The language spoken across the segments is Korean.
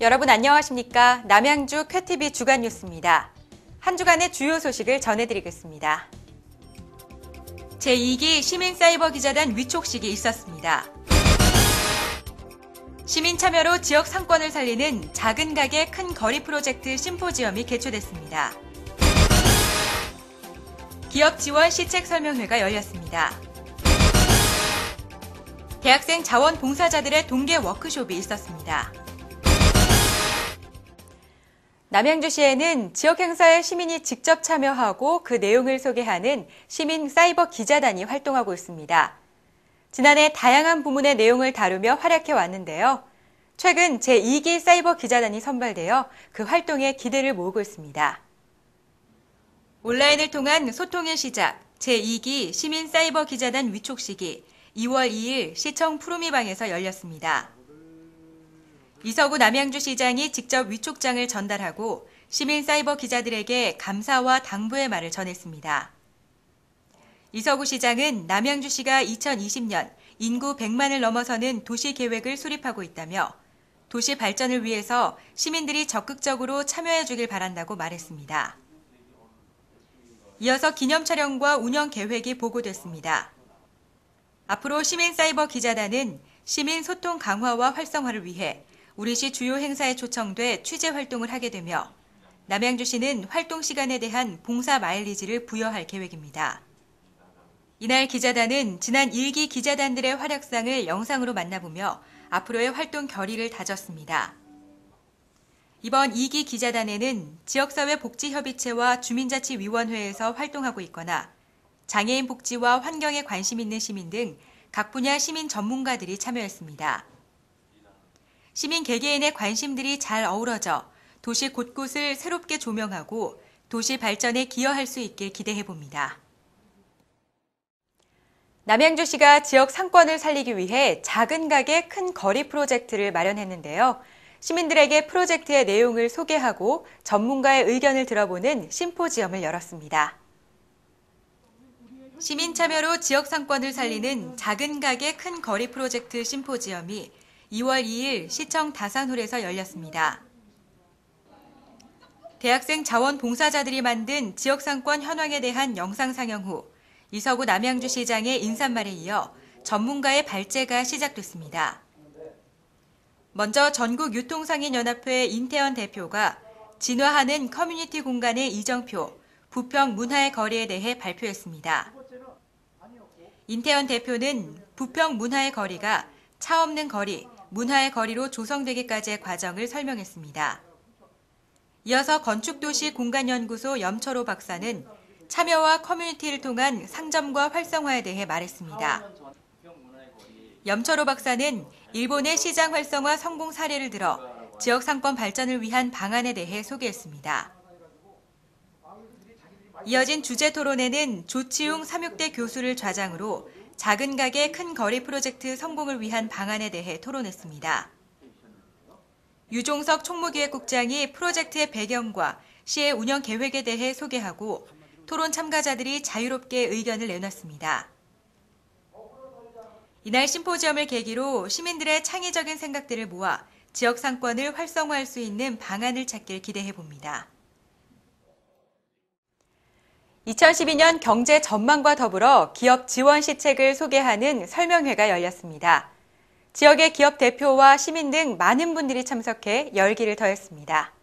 여러분 안녕하십니까? 남양주 쾌TV 주간 뉴스입니다. 한 주간의 주요 소식을 전해드리겠습니다. 제2기 시민사이버기자단 위촉식이 있었습니다. 시민 참여로 지역 상권을 살리는 작은 가게 큰 거리 프로젝트 심포지엄이 개최됐습니다. 기업 지원 시책 설명회가 열렸습니다. 대학생 자원 봉사자들의 동계 워크숍이 있었습니다. 남양주시에는 지역 행사에 시민이 직접 참여하고 그 내용을 소개하는 시민 사이버 기자단이 활동하고 있습니다. 지난해 다양한 부문의 내용을 다루며 활약해 왔는데요. 최근 제2기 사이버 기자단이 선발되어 그 활동에 기대를 모으고 있습니다. 온라인을 통한 소통의 시작, 제2기 시민 사이버 기자단 위촉식이 2월 2일 시청 푸르미방에서 열렸습니다. 이서구 남양주시장이 직접 위촉장을 전달하고 시민 사이버 기자들에게 감사와 당부의 말을 전했습니다. 이서구 시장은 남양주시가 2020년 인구 100만을 넘어서는 도시 계획을 수립하고 있다며 도시 발전을 위해서 시민들이 적극적으로 참여해 주길 바란다고 말했습니다. 이어서 기념 촬영과 운영 계획이 보고됐습니다. 앞으로 시민 사이버 기자단은 시민 소통 강화와 활성화를 위해 우리시 주요 행사에 초청돼 취재 활동을 하게 되며 남양주시는 활동 시간에 대한 봉사 마일리지를 부여할 계획입니다. 이날 기자단은 지난 1기 기자단들의 활약상을 영상으로 만나보며 앞으로의 활동 결의를 다졌습니다. 이번 2기 기자단에는 지역사회 복지협의체와 주민자치위원회에서 활동하고 있거나 장애인 복지와 환경에 관심 있는 시민 등 각 분야 시민 전문가들이 참여했습니다. 시민 개개인의 관심들이 잘 어우러져 도시 곳곳을 새롭게 조명하고 도시 발전에 기여할 수 있길 기대해봅니다. 남양주시가 지역 상권을 살리기 위해 작은 가게 큰 거리 프로젝트를 마련했는데요. 시민들에게 프로젝트의 내용을 소개하고 전문가의 의견을 들어보는 심포지엄을 열었습니다. 시민 참여로 지역 상권을 살리는 작은 가게 큰 거리 프로젝트 심포지엄이 2월 2일 시청 다산홀에서 열렸습니다. 대학생 자원 봉사자들이 만든 지역상권 현황에 대한 영상 상영 후 이서구 남양주시장의 인사말에 이어 전문가의 발제가 시작됐습니다. 먼저 전국유통상인연합회 임태현 대표가 진화하는 커뮤니티 공간의 이정표, 부평 문화의 거리에 대해 발표했습니다. 임태현 대표는 부평 문화의 거리가 차 없는 거리, 문화의 거리로 조성되기까지의 과정을 설명했습니다. 이어서 건축도시 공간연구소 염철호 박사는 참여와 커뮤니티를 통한 상점과 활성화에 대해 말했습니다. 염철호 박사는 일본의 시장 활성화 성공 사례를 들어 지역 상권 발전을 위한 방안에 대해 소개했습니다. 이어진 주제 토론회는 조치웅 삼육대 교수를 좌장으로 작은 가게 큰 거리 프로젝트 성공을 위한 방안에 대해 토론했습니다. 유종석 총무기획국장이 프로젝트의 배경과 시의 운영 계획에 대해 소개하고 토론 참가자들이 자유롭게 의견을 내놨습니다. 이날 심포지엄을 계기로 시민들의 창의적인 생각들을 모아 지역 상권을 활성화할 수 있는 방안을 찾길 기대해봅니다. 2012년 경제 전망과 더불어 기업 지원 시책을 소개하는 설명회가 열렸습니다. 지역의 기업 대표와 시민 등 많은 분들이 참석해 열기를 더했습니다.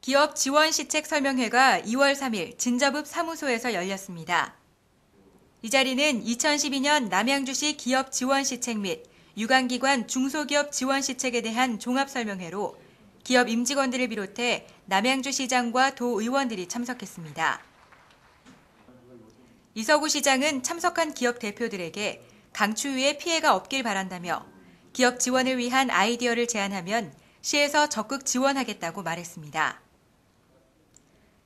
기업 지원 시책 설명회가 2월 3일 진저읍 사무소에서 열렸습니다. 이 자리는 2012년 남양주시 기업 지원 시책 및 유관기관 중소기업 지원 시책에 대한 종합설명회로 기업 임직원들을 비롯해 남양주시장과 도의원들이 참석했습니다. 이서구 시장은 참석한 기업 대표들에게 강추위에 피해가 없길 바란다며 기업 지원을 위한 아이디어를 제안하면 시에서 적극 지원하겠다고 말했습니다.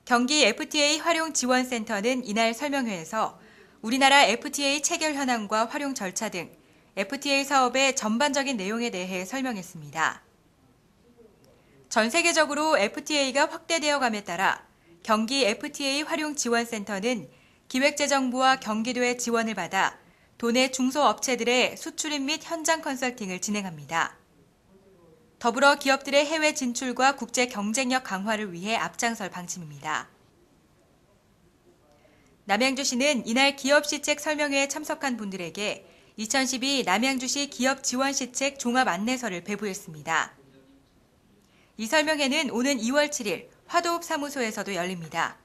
경기 FTA 활용 지원센터는 이날 설명회에서 우리나라 FTA 체결 현황과 활용 절차 등 FTA 사업의 전반적인 내용에 대해 설명했습니다. 전 세계적으로 FTA가 확대되어 감에 따라 경기 FTA 활용 지원센터는 기획재정부와 경기도의 지원을 받아 도내 중소업체들의 수출입 및 현장 컨설팅을 진행합니다. 더불어 기업들의 해외 진출과 국제 경쟁력 강화를 위해 앞장설 방침입니다. 남양주시는 이날 기업시책 설명회에 참석한 분들에게 2012 남양주시 기업지원시책 종합 안내서를 배부했습니다. 이 설명회는 오는 2월 7일 화도읍 사무소에서도 열립니다.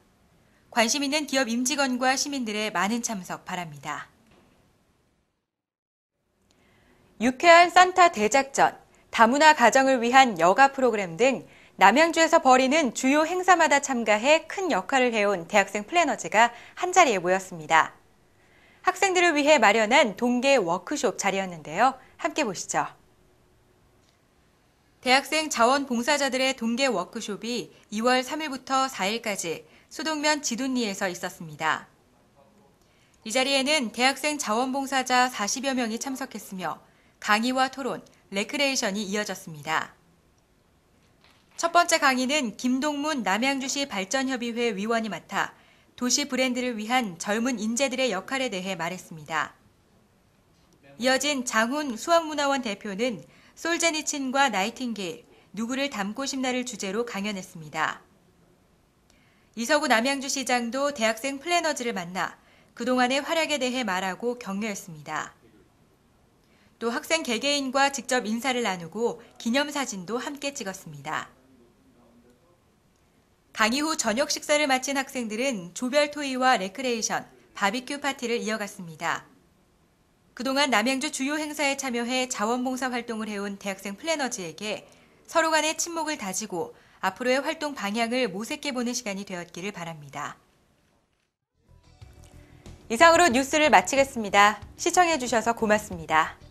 관심 있는 기업 임직원과 시민들의 많은 참석 바랍니다. 유쾌한 산타 대작전, 다문화 가정을 위한 여가 프로그램 등 남양주에서 벌이는 주요 행사마다 참가해 큰 역할을 해온 대학생 플래너즈가 한자리에 모였습니다. 학생들을 위해 마련한 동계 워크숍 자리였는데요. 함께 보시죠. 대학생 자원봉사자들의 동계 워크숍이 2월 3일부터 4일까지 수동면 지둔리에서 있었습니다. 이 자리에는 대학생 자원봉사자 40여 명이 참석했으며 강의와 토론, 레크레이션이 이어졌습니다. 첫 번째 강의는 김동문 남양주시 발전협의회 위원이 맡아 도시 브랜드를 위한 젊은 인재들의 역할에 대해 말했습니다. 이어진 장훈 수학문화원 대표는 솔제니친과 나이팅게일, 누구를 닮고 싶나를 주제로 강연했습니다. 이서구 남양주시장도 대학생 플래너즈를 만나 그동안의 활약에 대해 말하고 격려했습니다. 또 학생 개개인과 직접 인사를 나누고 기념사진도 함께 찍었습니다. 강의 후 저녁 식사를 마친 학생들은 조별 토의와 레크레이션, 바비큐 파티를 이어갔습니다. 그동안 남양주 주요 행사에 참여해 자원봉사 활동을 해온 대학생 플래너즈에게 서로 간의 친목을 다지고 앞으로의 활동 방향을 모색해 보는 시간이 되었기를 바랍니다. 이상으로 뉴스를 마치겠습니다. 시청해 주셔서 고맙습니다.